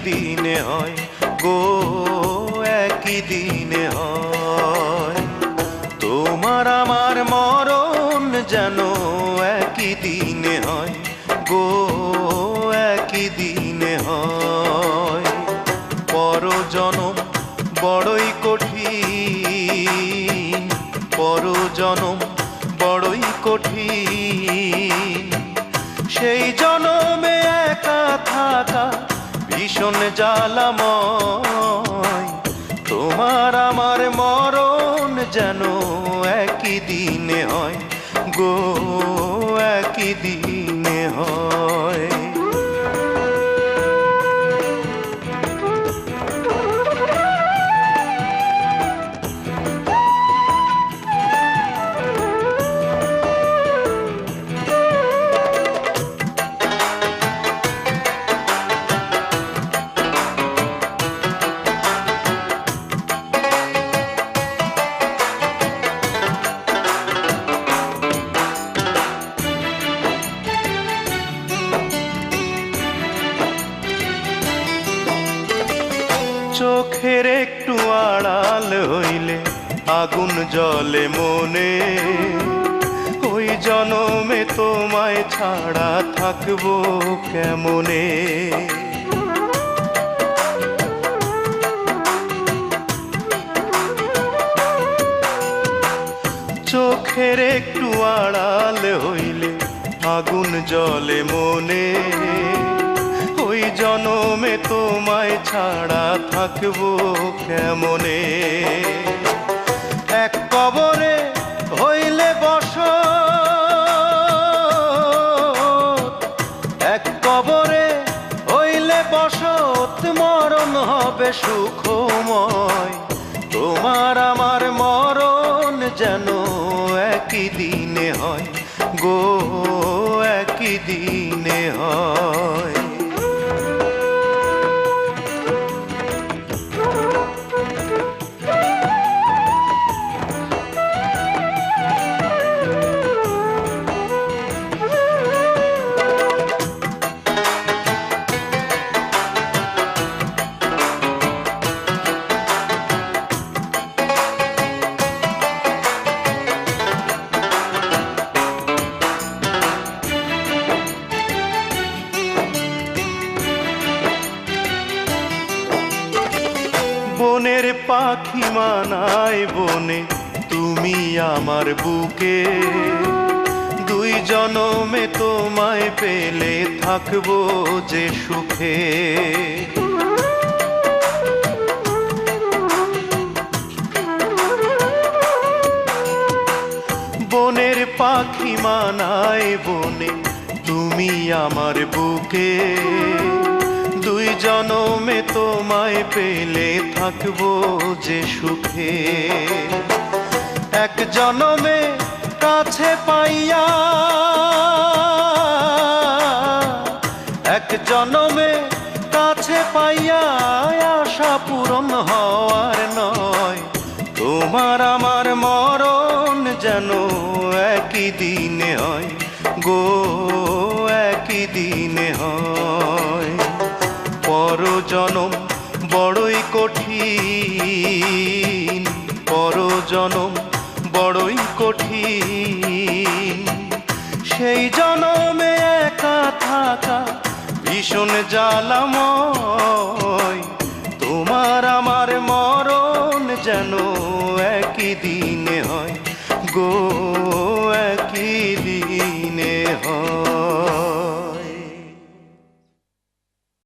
দিনে হয় গো, একই দিনে হয়। তোমার আমার মরণ যেন একই দিনে হয় গো, একই দিনে হয়। পরজনম বড়ই কঠিন, পরজনম বড়ই কঠিন। সেই জনমে একা থাকা ভীষণ জ্বালাময়। তোমার আমার মরণ যেন একই দিনে হয় গো, একই দিনে হয়। চোখের একটু আড়াল হইলে আগুন জ্বলে মনে। ওই জনমে তোমায় ছাড়া থাকবো কেমনে। চোখের একটু আড়াল হইলে আগুন জ্বলে মনে। ওই জনমে তোমায় ছাড়া থাকবো কেমনে। এক কবরে হইলে বসত, এক কবরে হইলে বসত, মরণ হবে সুখময়। তোমার আমার মরণ যেন একই দিনে হয় গো, একই দিনে হয়। বনের পাখি মানায় বনে, তুমি আমার বুকে। দুই জনমে তোমায় পেলে থাকবো যে সুখে। বনের পাখি মানায় বনে, তুমি আমার বুকে। দুই জনমে তোমায় পেলে থাকবো যে সুখে। এক জনমে কাছে পাইয়া, এক জনমে কাছে পাইয়া আশা পূরণ হওয়ার নয়। তোমার আমার মরণ যেন একই দিনে হয় গো, একই দিনে হয়। পরজনম বড়ই কঠিন, পরজনম বড়ই কঠিন। সেই জনমে একা থাকা ভীষণ জ্বালাময়। তোমার আমার মরণ যেন একই দিনে হয় গো,